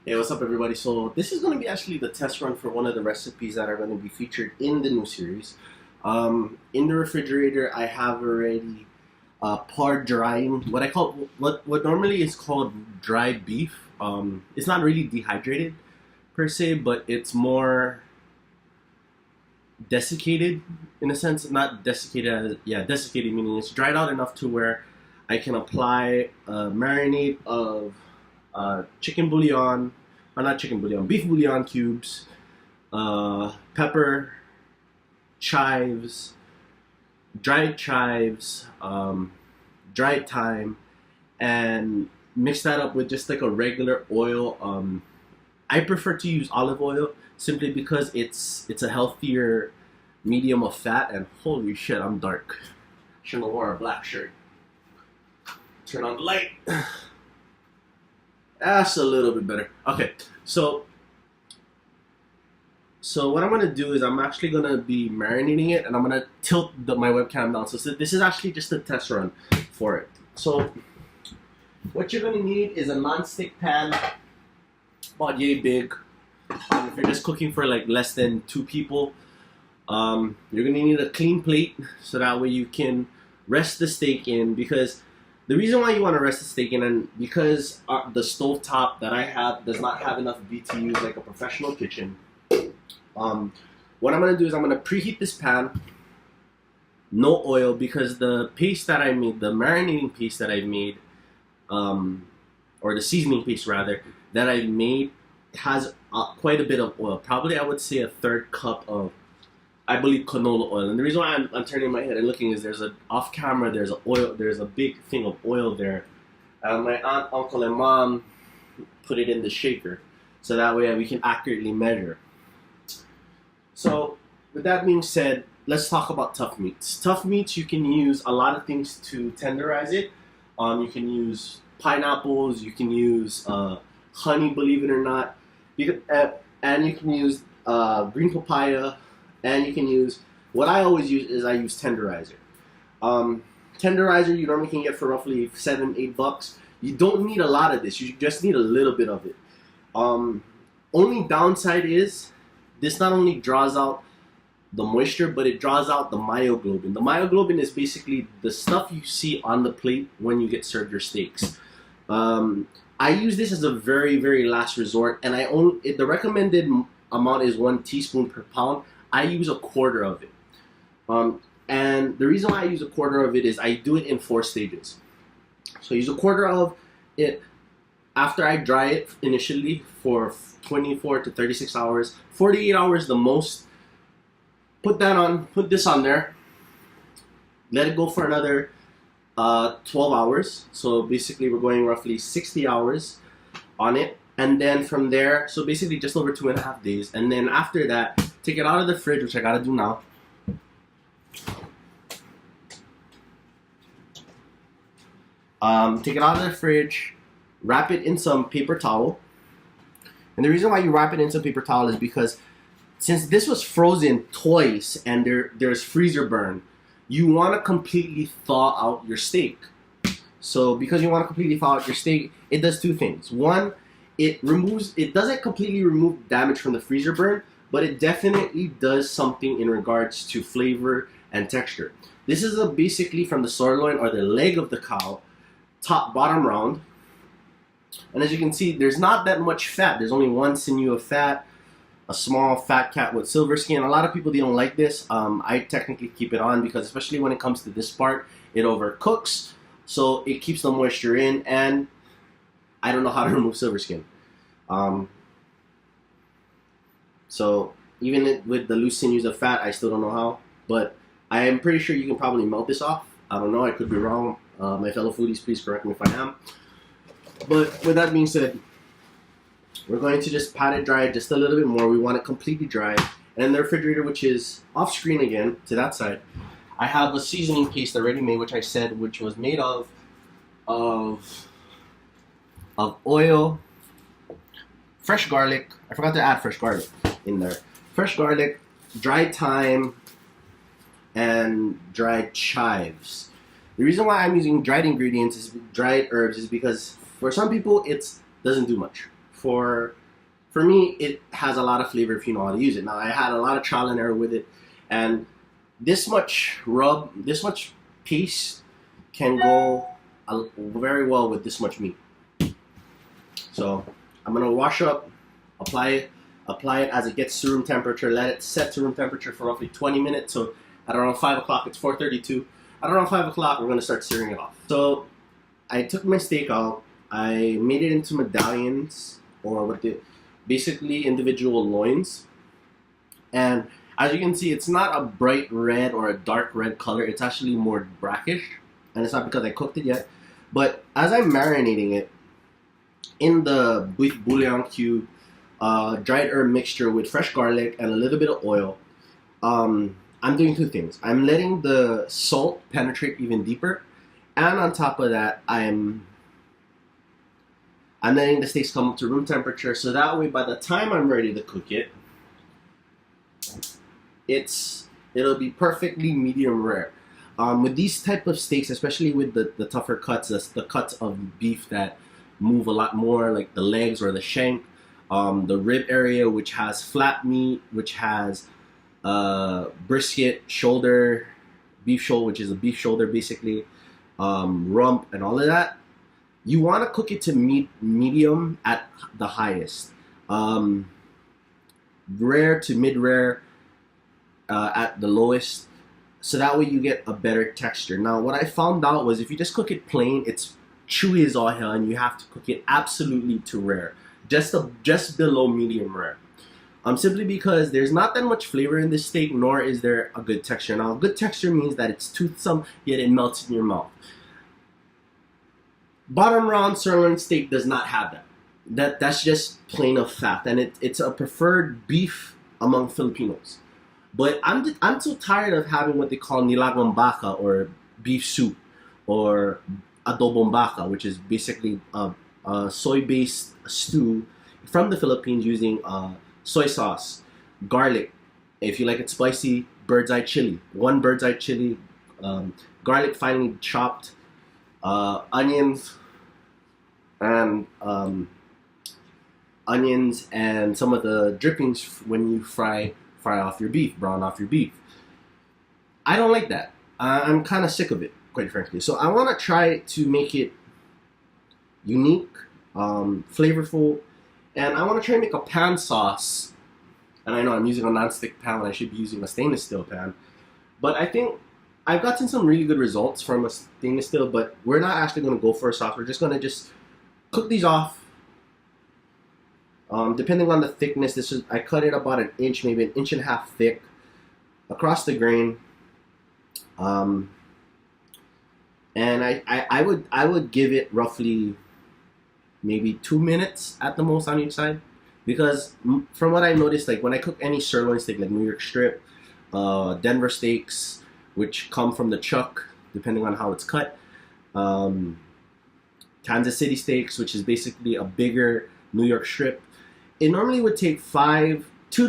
Hey, what's up, everybody? So this is going to be actually the test run for one of the recipes that are going to be featured in the new series. In the refrigerator, I have already par drying what I call what normally is called dry beef. It's not really dehydrated per se, but it's more desiccated in a sense. Not desiccated, desiccated meaning it's dried out enough to where I can apply a marinade of chicken bouillon, or not chicken bouillon, beef bouillon cubes, pepper, chives, dried chives, dried thyme, and mix that up with just like a regular oil. I prefer to use olive oil simply because it's a healthier medium of fat. And holy shit, I'm dark. Shouldn't have worn a black shirt. Turn on the light. That's a little bit better. Okay, so what I'm gonna do is I'm actually gonna be marinating it, and I'm gonna tilt my webcam down. So this is actually just a test run for it. So what you're gonna need is a non-stick pan, about yay big. If you're just cooking for like less than 2 people, you're gonna need a clean plate so that way you can rest the steak in. Because the reason why you want to rest the steak in, and because the stove top that I have does not have enough BTUs like a professional kitchen, what I'm going to do is I'm going to preheat this pan, no oil, because the paste that I made, the marinating paste that I made, or the seasoning paste rather, that I made has quite a bit of oil. Probably I would say a third cup of, I believe, canola oil. And the reason why I'm turning my head and looking is there's off camera, there's a big thing of oil there. My aunt, uncle, and mom put it in the shaker, so that way we can accurately measure. So with that being said, let's talk about tough meats. Tough meats, you can use a lot of things to tenderize it. You can use pineapples, you can use honey, believe it or not. And you can use green papaya. And you can use, what I always use is I use tenderizer. Tenderizer you normally can get for roughly $7-8. You don't need a lot of this. You just need a little bit of it. Only downside is this not only draws out the moisture, but it draws out the myoglobin. The myoglobin is basically the stuff you see on the plate when you get served your steaks. I use this as a very, very last resort, and the recommended amount is 1 teaspoon per pound. I use a quarter of it. And the reason why I use a quarter of it is I do it in 4 stages. So I use a quarter of it after I dry it initially for 24 to 36 hours, 48 hours the most. Put this on there, let it go for another 12 hours. So basically we're going roughly 60 hours on it. And then from there, so basically just over 2.5 days. And then after that, take it out of the fridge, which I gotta do now. Take it out of the fridge, wrap it in some paper towel. And the reason why you wrap it in some paper towel is because since this was frozen twice and there's freezer burn, you want to completely thaw out your steak. So because you want to completely thaw out your steak, it does 2 things. One, it doesn't completely remove damage from the freezer burn, but it definitely does something in regards to flavor and texture. This is basically from the sirloin, or the leg of the cow, bottom round. And as you can see, there's not that much fat. There's only 1 sinew of fat, a small fat cat with silver skin. A lot of people, they don't like this. I technically keep it on because especially when it comes to this part, it overcooks. So it keeps the moisture in, and I don't know how to remove silver skin. So even with the loose sinews of fat, I still don't know how. But I am pretty sure you can probably melt this off. I don't know. I could be wrong. My fellow foodies, please correct me if I am. But with that being said, we're going to just pat it dry just a little bit more. We want it completely dry. And in the refrigerator, which is off screen again, to that side, I have a seasoning paste already made, which I said, which was made of oil, fresh garlic. I forgot to add fresh garlic in there. Fresh garlic, dried thyme, and dried chives. The reason why I'm using dried ingredients, dried herbs, is because for some people it doesn't do much. for me, it has a lot of flavor if you know how to use it. Now, I had a lot of trial and error with it, and this much rub, this much paste can go very well with this much meat. So I'm gonna wash up, apply it as it gets to room temperature. Let it set to room temperature for roughly 20 minutes. So at around 5 o'clock, it's 4:32. At around 5 o'clock, we're gonna start searing it off. So I took my steak out. I made it into medallions, or what the basically individual loins. And as you can see, it's not a bright red or a dark red color. It's actually more brackish, and it's not because I cooked it yet. But as I'm marinating it in the beef bouillon cube, dried herb mixture with fresh garlic and a little bit of oil, I'm doing two things. I'm letting the salt penetrate even deeper, and on top of that, I'm letting the steaks come up to room temperature, so that way by the time I'm ready to cook it, it'll be perfectly medium rare. With these type of steaks, especially with the tougher cuts, the cuts of beef that move a lot more, like the legs or the shank, the rib area, which has flat meat, which has brisket, shoulder, beef shoulder, which is a beef shoulder basically, rump, and all of that. You want to cook it to medium at the highest, rare to mid-rare at the lowest, so that way you get a better texture. Now, what I found out was if you just cook it plain, it's chewy as all hell, and you have to cook it absolutely to rare, just below medium rare. Simply because there's not that much flavor in this steak, nor is there a good texture. Now, good texture means that it's toothsome, yet it melts in your mouth. Bottom round sirloin steak does not have that. That's just plain of fact, and it's a preferred beef among Filipinos. But I'm so tired of having what they call nilagang baka, or beef soup, or adobong baka, which is basically a soy-based stew from the Philippines using soy sauce, garlic, if you like it spicy, bird's eye chili, one bird's eye chili, garlic finely chopped, onions, and some of the drippings when you fry off your beef, brown off your beef. I don't like that. I'm kind of sick of it, quite frankly. So I want to try to make it unique, flavorful, and I want to try and make a pan sauce. And I know I'm using a non-stick pan when I should be using a stainless steel pan, but I think I've gotten some really good results from a stainless steel. But we're not actually going to go for a sauce. We're just going to cook these off. Depending on the thickness, I cut it about an inch, maybe an inch and a half thick across the grain. And I would give it roughly maybe 2 minutes at the most on each side, because from what I noticed, like when I cook any sirloin steak, like New York strip, Denver steaks, which come from the chuck, depending on how it's cut, Kansas City steaks, which is basically a bigger New York strip, it normally would take 2 to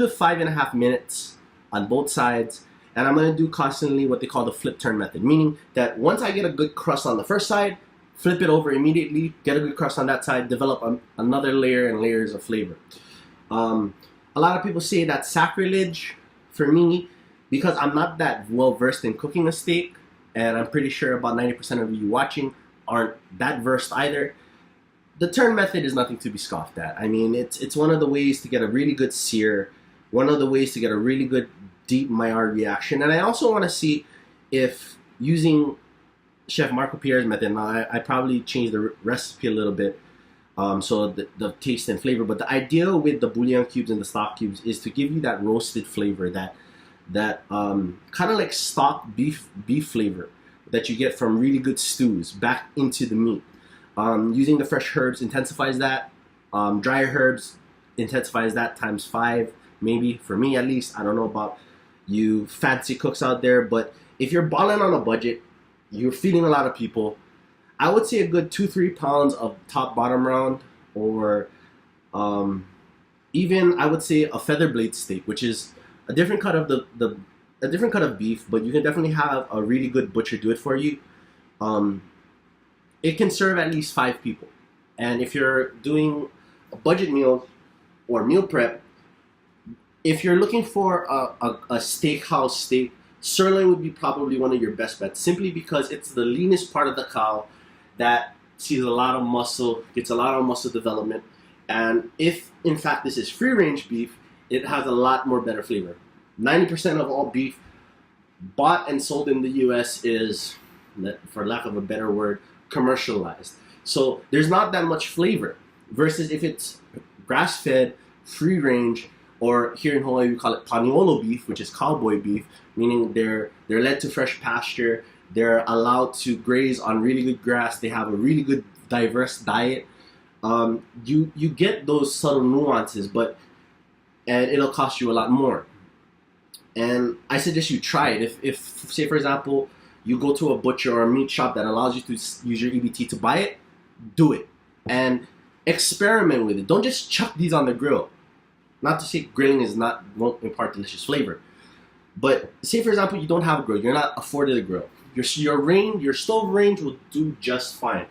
5.5 minutes on both sides. And I'm going to do constantly what they call the flip turn method, meaning that once I get a good crust on the first side, flip it over immediately, get a good crust on that side, develop another layer and layers of flavor. A lot of people say that's sacrilege. For me, because I'm not that well versed in cooking a steak, and I'm pretty sure about 90% of you watching aren't that versed either, the turn method is nothing to be scoffed at. I mean, it's one of the ways to get a really good sear, one of the ways to get a really good deep Maillard reaction. And I also want to see if using Chef Marco Pierre's method, now I probably changed the recipe a little bit, so the taste and flavor, but the idea with the bouillon cubes and the stock cubes is to give you that roasted flavor, that kind of like stock beef flavor that you get from really good stews back into the meat. Using the fresh herbs intensifies that. Dry herbs intensifies that times 5, maybe, for me at least. I don't know about you fancy cooks out there, but if you're balling on a budget, you're feeding a lot of people, I would say a good 2-3 pounds of top bottom round, or even I would say a feather blade steak, which is a different cut of a different cut of beef, but you can definitely have a really good butcher do it for you. It can serve at least 5 people, and if you're doing a budget meal or meal prep, if you're looking for a steakhouse steak, sirloin would be probably one of your best bets, simply because it's the leanest part of the cow that sees a lot of muscle, gets a lot of muscle development. And if, in fact, this is free-range beef, it has a lot more better flavor. 90% of all beef bought and sold in the U.S. is, for lack of a better word, commercialized. So there's not that much flavor. Versus if it's grass-fed, free-range, or here in Hawaii we call it paniolo beef, which is cowboy beef, meaning they're led to fresh pasture. They're allowed to graze on really good grass. They have a really good diverse diet. You get those subtle nuances, and it'll cost you a lot more. And I suggest you try it. If say for example you go to a butcher or a meat shop that allows you to use your EBT to buy it, do it and experiment with it. Don't just chuck these on the grill. Not to say grilling won't impart delicious flavor, but say for example you don't have a grill, you're not afforded a grill. Your stove range will do just fine.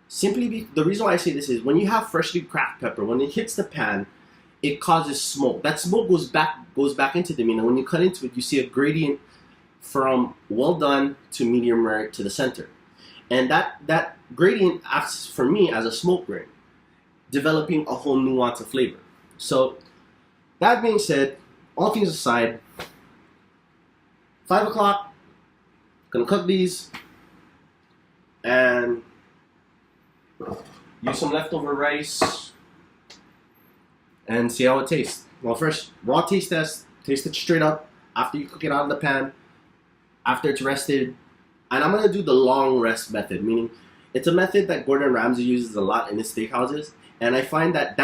The reason why I say this is when you have freshly cracked pepper, when it hits the pan, it causes smoke. That smoke goes back into the meat, and when you cut into it, you see a gradient from well done to medium rare to the center, and that gradient acts for me as a smoke ring, developing a whole nuance of flavor. So that being said, all things aside, 5 o'clock, gonna cook these and use some leftover rice and see how it tastes. Well, first, raw taste test. Taste it straight up after you cook it out of the pan, after it's rested. And I'm going to do the long rest method, meaning it's a method that Gordon Ramsay uses a lot in his steakhouses. And I find that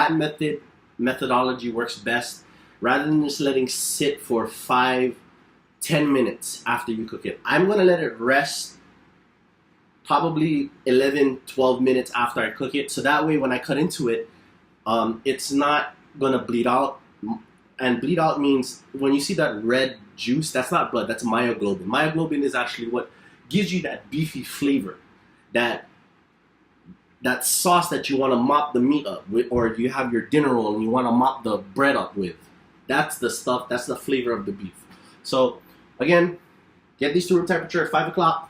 methodology works best rather than just letting sit for 5-10 minutes after you cook it. I'm going to let it rest probably 11-12 minutes after I cook it, so that way when I cut into it, it's not gonna bleed out. And bleed out means when you see that red juice, that's not blood, that's myoglobin. Myoglobin is actually what gives you that beefy flavor, that sauce that you want to mop the meat up with, or you have your dinner roll and you want to mop the bread up with. That's the stuff, that's the flavor of the beef. So again, get these to room temperature at 5 o'clock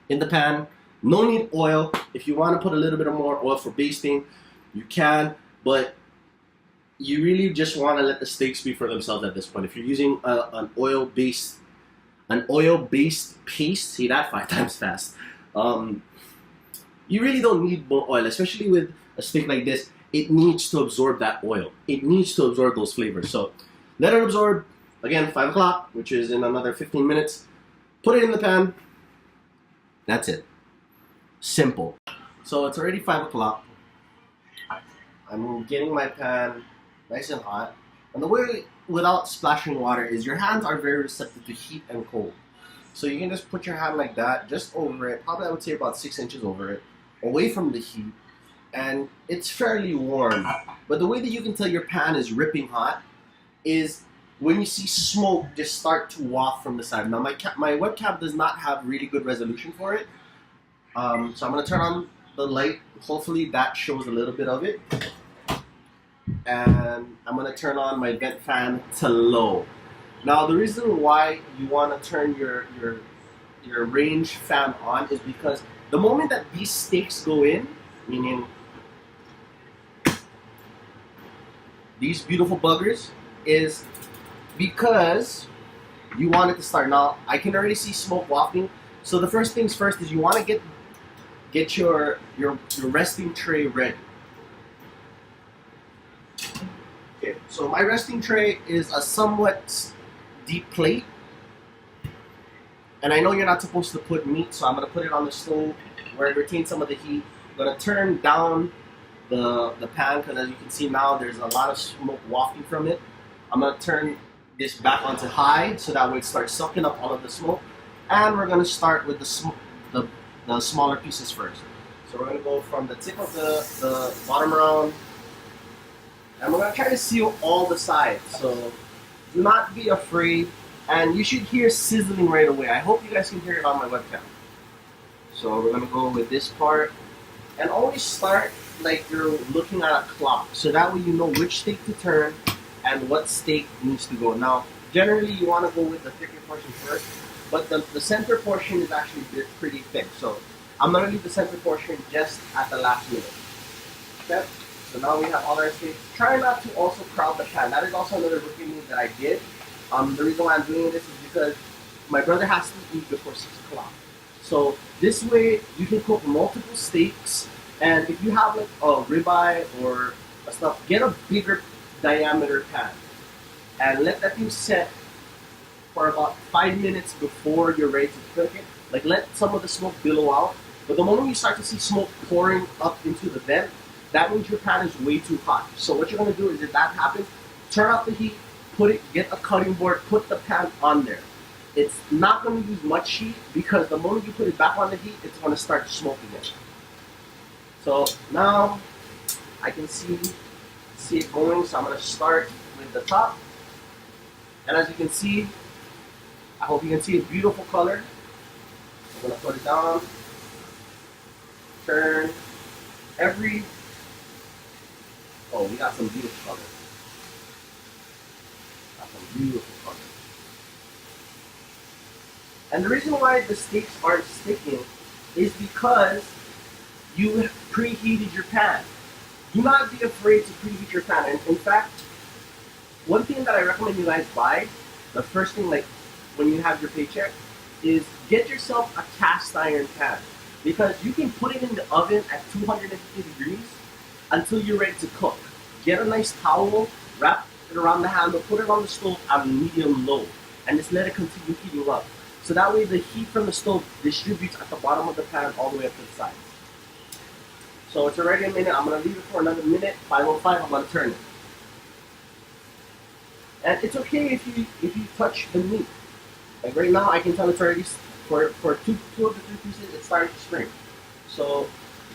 in the pan. No need oil. If you want to put a little bit of more oil for basting, you can, but you really just want to let the steaks speak for themselves at this point. If you're using an oil-based paste, see that 5 times fast, you really don't need more oil, especially with a steak like this. It needs to absorb that oil. It needs to absorb those flavors. So let it absorb. Again, 5 o'clock, which is in another 15 minutes. Put it in the pan. That's it. Simple. So it's already 5 o'clock. I'm getting my pan nice and hot. And the way without splashing water is your hands are very receptive to heat and cold. So you can just put your hand like that, just over it, probably I would say about 6 inches over it, away from the heat. And it's fairly warm. But the way that you can tell your pan is ripping hot is when you see smoke just start to waft from the side. Now my webcam does not have really good resolution for it. So I'm going to turn on the light. Hopefully that shows a little bit of it. And I'm going to turn on my vent fan to low. Now the reason why you want to turn your range fan on is because the moment that these steaks go in, meaning these beautiful buggers, is because you want it to start. Now I can already see smoke wafting. So the first things first is you want to get your resting tray ready. Okay, so my resting tray is a somewhat deep plate, and I know you're not supposed to put meat, so I'm going to put it on the stove where it retains some of the heat. I'm going to turn down the pan because as you can see now there's a lot of smoke wafting from it. I'm going to turn this back onto high so that way it starts sucking up all of the smoke, and we're going to start with the smaller pieces first. So we're going to go from the tip of the bottom round, and we're going to try to seal all the sides. So do not be afraid, and you should hear sizzling right away. I hope you guys can hear it on my webcam. So we're going to go with this part, and always start like you're looking at a clock, so that way you know which steak to turn and what steak needs to go. Now, generally you want to go with the thicker portion first, but the center portion is actually pretty thick. So I'm gonna leave the center portion just at the last minute. Okay. So now we have all our steaks. Try not to also crowd the pan. That is also another rookie move that I did. The reason why I'm doing this is because my brother has to eat before 6 o'clock. So this way you can cook multiple steaks, and if you have like a ribeye or a stuff, get a bigger diameter pan and let that thing set for about 5 minutes before you're ready to cook it. Like let some of the smoke billow out. But the moment you start to see smoke pouring up into the vent, that means your pan is way too hot. So what you're gonna do is if that happens, turn off the heat, get a cutting board, put the pan on there. It's not going to use much heat because the moment you put it back on the heat, it's going to start smoking it. So now I can see it going. So I'm going to start with the top. And as you can see, I hope you can see a beautiful color. I'm going to put it down. Turn oh, we got some beautiful color. Got some beautiful color. And the reason why the steaks aren't sticking is because you preheated your pan. Do not be afraid to preheat your pan. And in fact, one thing that I recommend you guys buy, the first thing like when you have your paycheck, is get yourself a cast iron pan. Because you can put it in the oven at 250 degrees until you're ready to cook. Get a nice towel, wrap it around the handle, put it on the stove at medium low, and just let it continue heating up. So that way the heat from the stove distributes at the bottom of the pan all the way up to the sides. So it's already a minute. I'm going to leave it for another minute. 5:05, I'm going to turn it. And it's okay if you touch the meat. Like right now, I can tell it's already, for two of the 3 pieces, it's starting to spring. So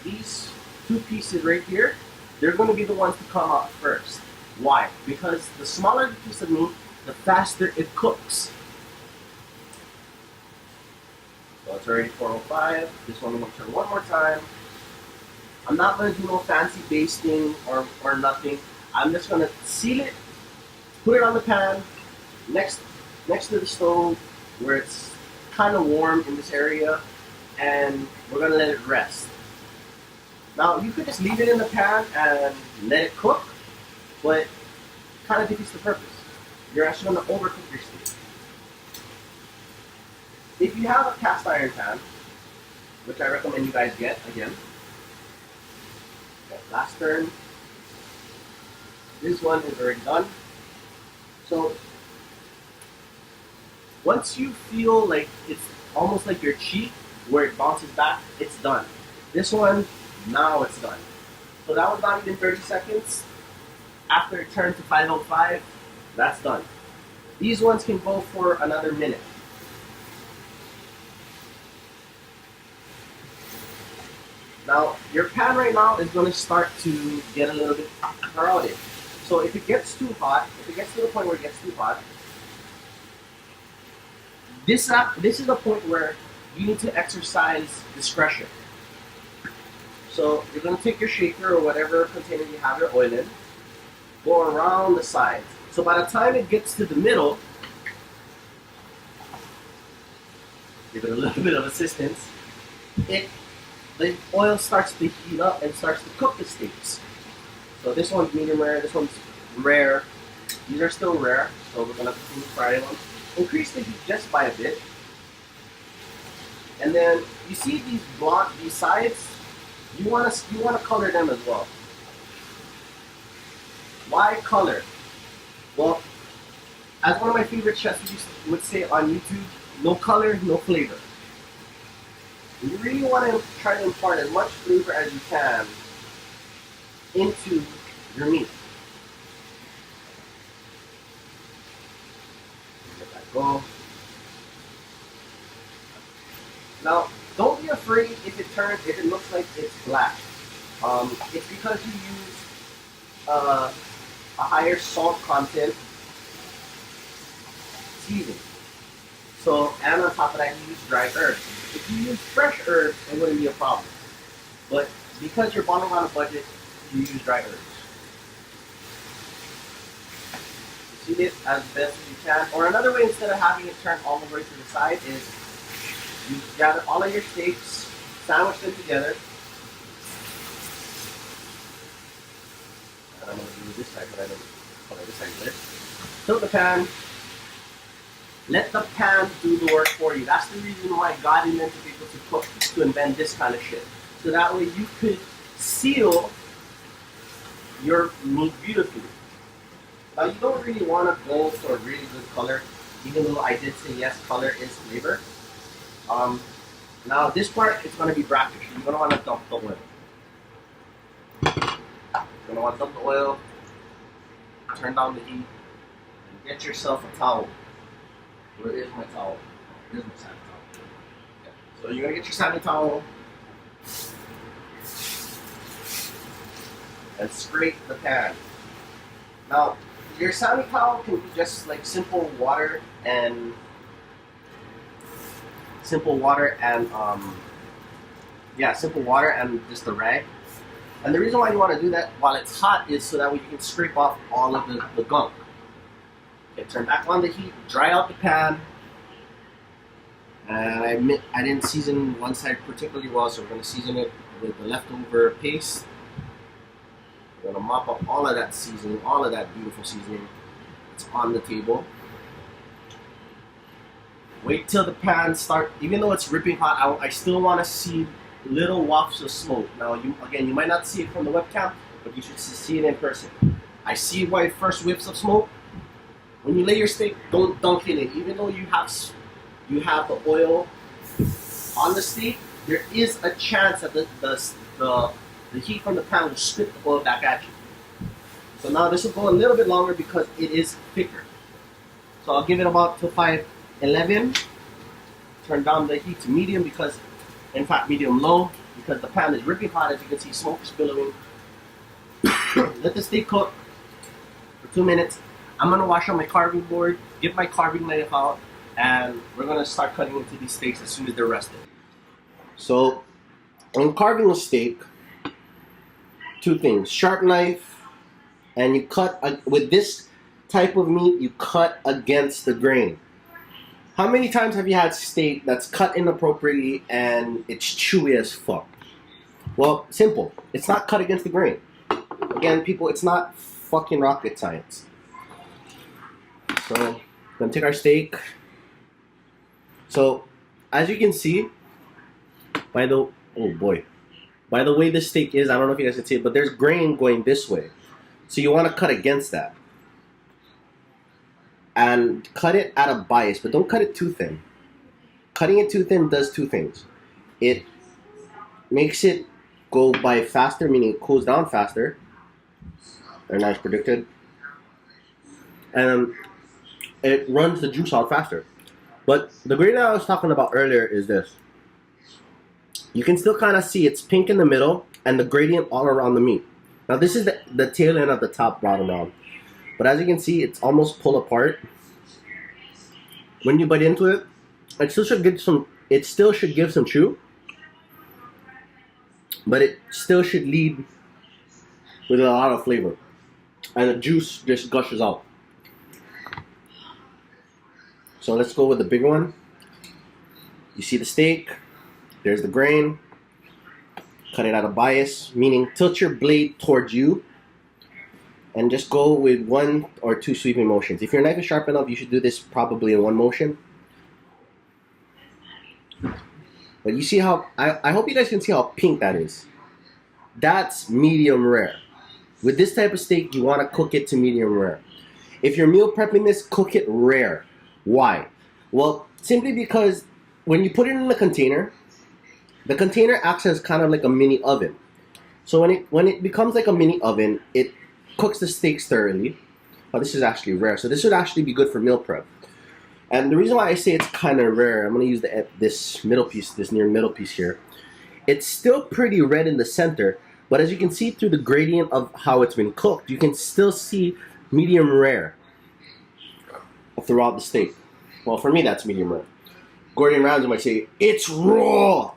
these 2 pieces right here, they're going to be the ones to come out first. Why? Because the smaller the piece of meat, the faster it cooks. So it's already 4:05. This one I'm going to turn one more time. I'm not going to do no fancy basting or nothing. I'm just going to seal it, put it on the pan, next to the stove where it's kind of warm in this area, and we're going to let it rest. Now you could just leave it in the pan and let it cook, but kind of defeats the purpose. You're actually going to overcook your steak. If you have a cast iron pan, which I recommend you guys get, again, okay, last turn. This one is already done. So once you feel like it's almost like your cheek, where it bounces back, it's done. This one, now it's done. So that was not even 30 seconds. After it turned to 5:05, that's done. These ones can go for another minute. Now, your pan right now is going to start to get a little bit crowded. So if it gets too hot, if it gets to the point where it gets too hot, this is a point where you need to exercise discretion. So you're going to take your shaker or whatever container you have your oil in, go around the sides. So by the time it gets to the middle, give it a little bit of assistance, the oil starts to heat up and starts to cook the steaks. So this one's medium rare, this one's rare. These are still rare, so we're gonna continue frying them. Increase the heat just by a bit. And then you see these sides, you wanna color them as well. Why color? Well, as one of my favorite chefs would say on YouTube, no color, no flavor. You really want to try to impart as much flavor as you can into your meat. Let that go. Now, don't be afraid if it looks like it's black. It's because you use a higher salt content seasoning. So, and on top of that, you use dry herbs. If you use fresh herbs, it wouldn't be a problem. But because you're bottom on a budget, you use dry herbs. You seed it as best as you can. Or another way, instead of having it turned all the way to the side, is you gather all of your steaks, sandwich them together. And I'm going to do this side, but I don't color this side either. Tilt the pan. Let the pan do the work for you. That's the reason why God invented people to cook, to invent this kind of shit. So that way you could seal your meat beautifully. Now you don't really want to go for a really good color, even though I did say yes, color is flavor. Now this part is going to be brackish. You're going to want to dump the oil. You're going to want to dump the oil, turn down the heat, and get yourself a towel. Where is my towel? Here's my sandwich towel. Okay. So you're going to get your sandwich towel and scrape the pan. Now, your sandwich towel can be just like simple water and simple water and just a rag. And the reason why you want to do that while it's hot is so that way you can scrape off all of the gunk. Okay, turn back on the heat, dry out the pan. And I admit I didn't season one side particularly well, so we're going to season it with the leftover paste. We're going to mop up all of that seasoning, all of that beautiful seasoning. It's on the table. Wait till the pan starts, even though it's ripping hot, I still want to see little wafts of smoke. Now, you might not see it from the webcam, but you should see it in person. I see white first whiffs of smoke. When you lay your steak, don't dunk in it. Even though you have the oil on the steak, there is a chance that the heat from the pan will spit the oil back at you. So now this will go a little bit longer because it is thicker. So I'll give it about to 511. Turn down the heat to medium because, in fact, medium low, because the pan is ripping hot. As you can see, smoke is billowing. Let the steak cook for 2 minutes. I'm going to wash out my carving board, get my carving knife out, and we're going to start cutting into these steaks as soon as they're rested. So, when carving a steak, 2 things. Sharp knife, and you cut, with this type of meat, you cut against the grain. How many times have you had steak that's cut inappropriately and it's chewy as fuck? Well, simple. It's not cut against the grain. Again, people, it's not fucking rocket science. So, we're gonna take our steak. So, as you can see, by the way this steak is, I don't know if you guys can see it, but there's grain going this way. So you want to cut against that. And cut it at a bias, but don't cut it too thin. Cutting it too thin does 2 things. It makes it go by faster, meaning it cools down faster. And as predicted. And it runs the juice out faster. But the grain that I was talking about earlier is this. You can still kind of see it's pink in the middle and the gradient all around the meat. Now this is the tail end of the top bottom down. But as you can see, it's almost pulled apart. When you bite into it, it still should give some chew. But it still should lead with a lot of flavor. And the juice just gushes out. So let's go with the big one. You see the steak. There's the grain. Cut it at a bias, meaning tilt your blade towards you. And just go with 1 or 2 sweeping motions. If your knife is sharp enough, you should do this probably in 1 motion. But you see how, I hope you guys can see how pink that is. That's medium rare. With this type of steak, you want to cook it to medium rare. If you're meal prepping this, cook it rare. Why? Well, simply because when you put it in the container acts as kind of like a mini oven. So when it becomes like a mini oven, it cooks the steaks thoroughly. Oh, this is actually rare. So this would actually be good for meal prep. And the reason why I say it's kind of rare, I'm going to use this middle piece, this near middle piece here. It's still pretty red in the center, but as you can see through the gradient of how it's been cooked, you can still see medium rare throughout the steak. Well, for me, that's medium rare. Gordon Ramsay might say, it's raw.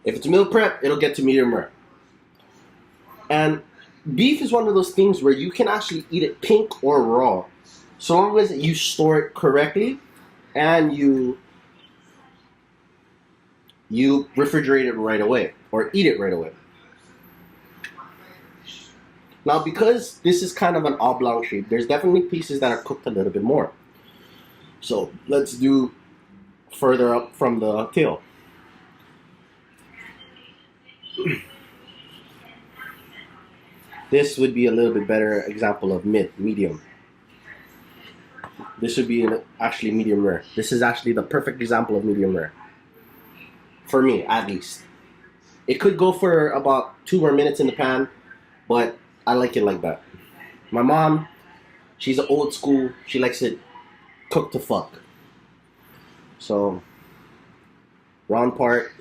If it's meal prep, it'll get to medium rare. And beef is one of those things where you can actually eat it pink or raw, so long as you store it correctly and you refrigerate it right away or eat it right away. Now, because this is kind of an oblong shape, there's definitely pieces that are cooked a little bit more. So let's do further up from the tail. This would be a little bit better example of medium. This would be actually medium rare. This is actually the perfect example of medium rare. For me, at least. It could go for about 2 more minutes in the pan, but I like it like that. My mom, she's an old school. She likes it cooked to fuck. So, round part,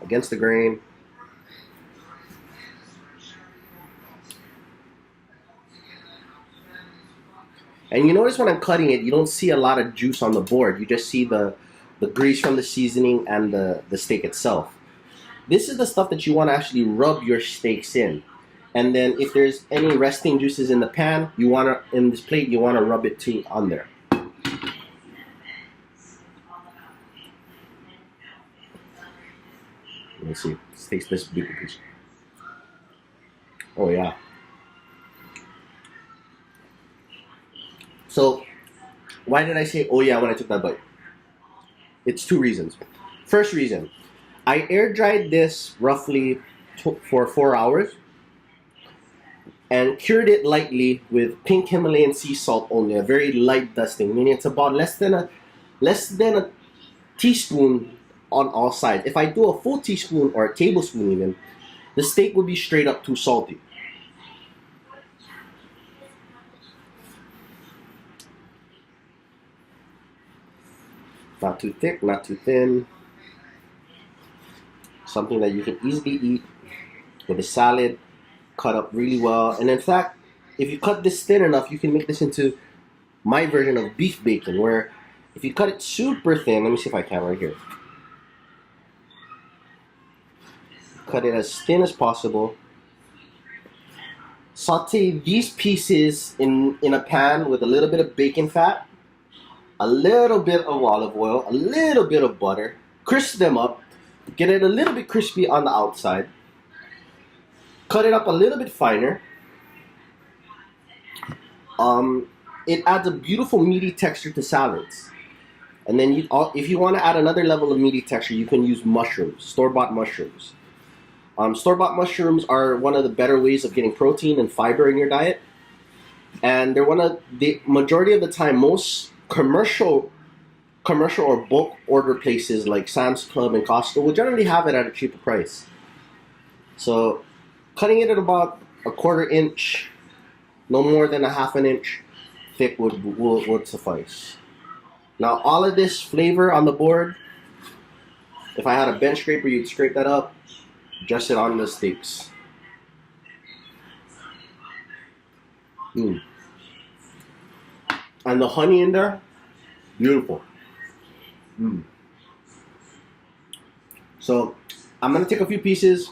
against the grain. And you notice when I'm cutting it, you don't see a lot of juice on the board. You just see the grease from the seasoning and the steak itself. This is the stuff that you want to actually rub your steaks in. And then if there's any resting juices in the pan, you want to, in this plate, you want to rub it too on there. Let's see. Let's taste this bigger piece. Oh yeah. So, why did I say oh yeah when I took that bite? It's 2 reasons. First reason, I air dried this roughly for 4 hours and cured it lightly with pink Himalayan sea salt only, a very light dusting, meaning it's about less than a teaspoon on all sides. If I do a full teaspoon or a tablespoon even, the steak would be straight up too salty. Not too thick, not too thin. Something that you can easily eat with a salad, cut up really well. And in fact, if you cut this thin enough, you can make this into my version of beef bacon, where if you cut it super thin, let me see if I can right here. Cut it as thin as possible. Saute these pieces in a pan with a little bit of bacon fat, a little bit of olive oil, a little bit of butter. Crisp them up. Get it a little bit crispy on the outside. Cut it up a little bit finer. It adds a beautiful meaty texture to salads. And then if you want to add another level of meaty texture, you can use mushrooms, store-bought mushrooms. Store-bought mushrooms are one of the better ways of getting protein and fiber in your diet. And they're one of the majority of the time, most commercial or bulk order places like Sam's Club and Costco will generally have it at a cheaper price. So cutting it at about a 1/4 inch, no more than a 1/2 inch thick would suffice. Now all of this flavor on the board, if I had a bench scraper, you'd scrape that up, adjust it on the steaks. And the honey in there, beautiful. So I'm gonna take a few pieces,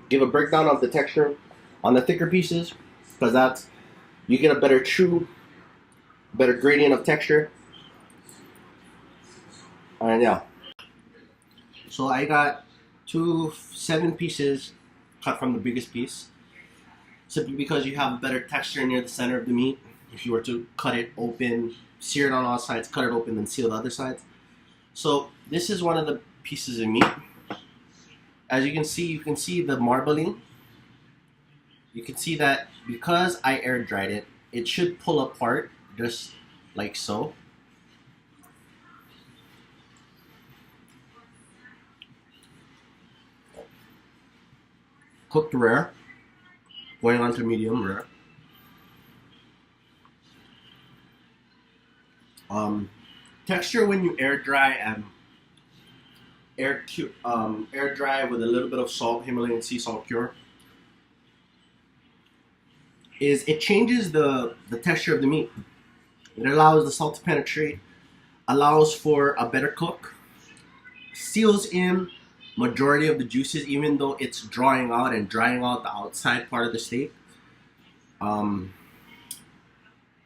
give a breakdown of the texture on the thicker pieces, because that's, you get a better gradient of texture. And yeah. So I got 7 pieces cut from the biggest piece, simply because you have better texture near the center of the meat. If you were to cut it open, sear it on all sides, cut it open, then seal the other sides. So this is one of the pieces of meat. As you can see the marbling. You can see that because I air dried it, it should pull apart just like so. Cooked rare, going on to medium rare. Texture when you air dry and air dry with a little bit of salt, Himalayan sea salt cure, is it changes the texture of the meat. It allows the salt to penetrate, allows for a better cook, seals in majority of the juices, even though it's drawing out and drying out the outside part of the steak.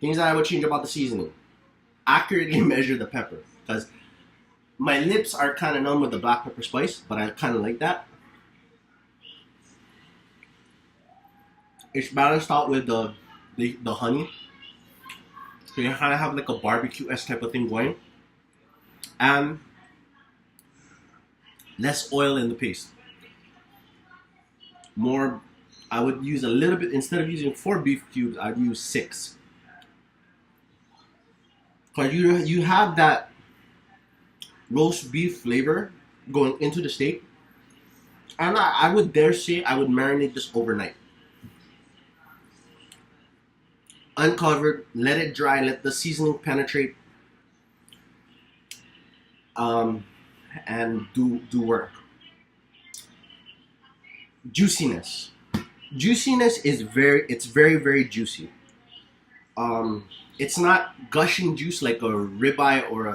Things that I would change about the seasoning: accurately measure the pepper, because my lips are kind of numb with the black pepper spice, but I kind of like that. It's balanced out with the honey, so you kind of have like a barbecue-esque type of thing going, and less oil in the paste. More, I would use a little bit, instead of using 4 beef cubes, I'd use 6. Because you have that roast beef flavor going into the steak. And I would dare say I would marinate this overnight. Uncovered, let it dry, let the seasoning penetrate, and do work. Juiciness is very juicy. It's not gushing juice like a ribeye or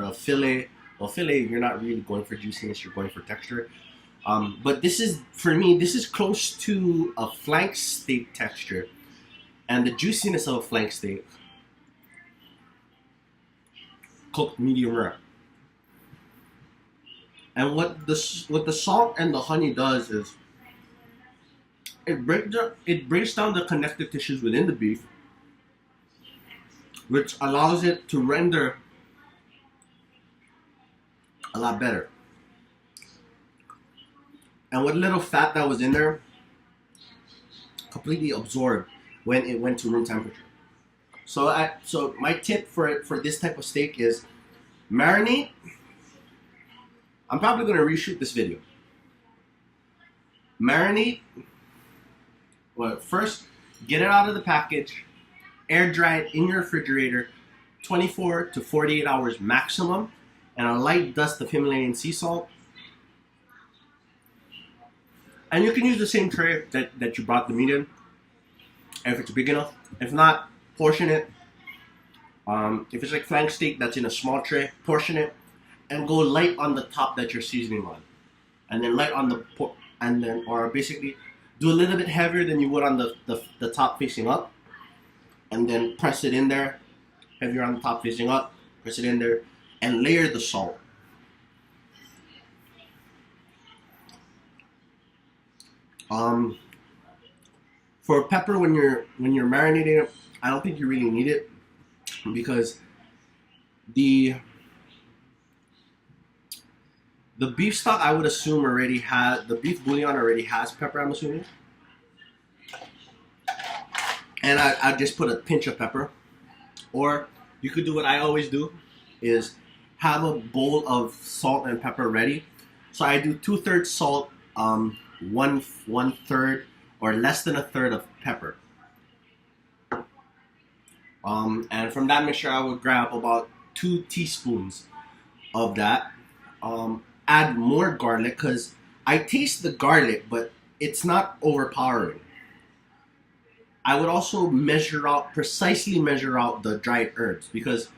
a fillet. Well, fillet, you're not really going for juiciness, you're going for texture. But this is, for me, this is close to a flank steak texture, and the juiciness of a flank steak cooked medium rare. And what the salt and the honey does is it breaks down the connective tissues within the beef, which allows it to render a lot better. And what little fat that was in there completely absorbed when it went to room temperature. So my tip for this type of steak is marinate. I'm probably going to reshoot this video. Marinate. Well, first, get it out of the package, air dry it in your refrigerator, 24 to 48 hours maximum, and a light dust of Himalayan sea salt. And you can use the same tray that you brought the meat in, if it's big enough. If not, portion it. If it's like flank steak that's in a small tray, portion it, and go light on the top that you're seasoning on, and then light on or basically do a little bit heavier than you would on the top facing up, and then press it in there, heavier on the top facing up, press it in there, and layer the salt. For pepper, when you're marinating it, I don't think you really need it, because the beef stock, I would assume, already has, the beef bouillon already has pepper, I'm assuming. And I just put a pinch of pepper. Or you could do what I always do, is have a bowl of salt and pepper ready. So I do 2/3 salt, 1/3 or less than 1/3 of pepper. And from that mixture, I would grab about 2 teaspoons of that. Add more garlic, because I taste the garlic, but it's not overpowering. I would also precisely measure out the dried herbs, because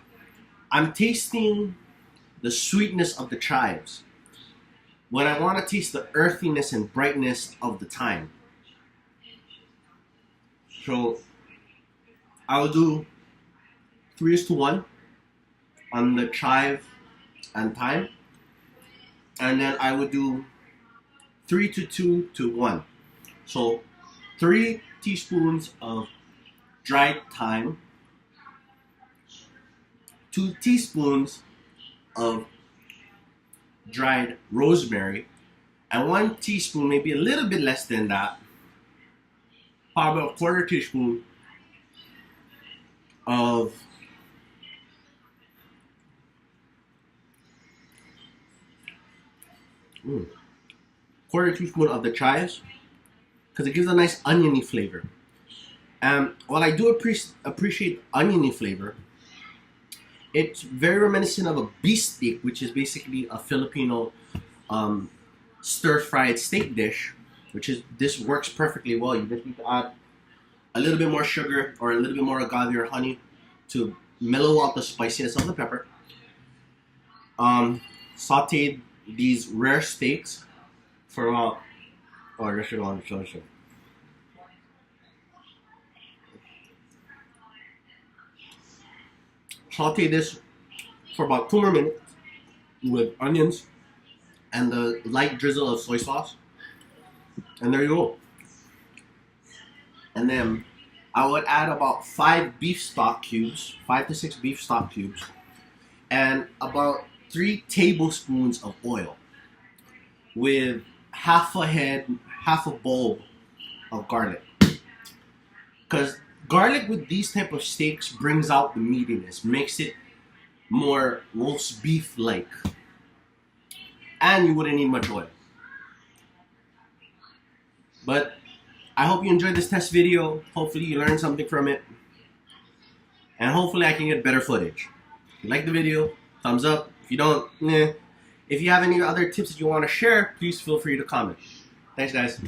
I'm tasting the sweetness of the chives when I want to taste the earthiness and brightness of the thyme. So I will do 3:1 on the chive and thyme. And then I would do 3:2:1. So 3 teaspoons of dried thyme, 2 teaspoons of dried rosemary, and 1 teaspoon, maybe a little bit less than that, probably a 1/4 teaspoon of quarter teaspoon of the chives, because it gives a nice oniony flavor. And while I do appreciate oniony flavor, it's very reminiscent of a beef steak, which is basically a Filipino stir-fried steak dish, this works perfectly well. You just need to add a little bit more sugar or a little bit more agave or honey to mellow out the spiciness of the pepper. Sauteed these rare steaks for about, oh, this should on show. Saute this for about 2 more minutes with onions and the light drizzle of soy sauce. And there you go. And then I would add about 5 beef stock cubes, 5 to 6 beef stock cubes, and about 3 tablespoons of oil with half a bowl of garlic. Because garlic with these type of steaks brings out the meatiness, makes it more roast beef-like. And you wouldn't need much oil. But I hope you enjoyed this test video. Hopefully you learned something from it. And hopefully I can get better footage. If you like the video, thumbs up. If you don't, If you have any other tips that you want to share, please feel free to comment. Thanks, guys.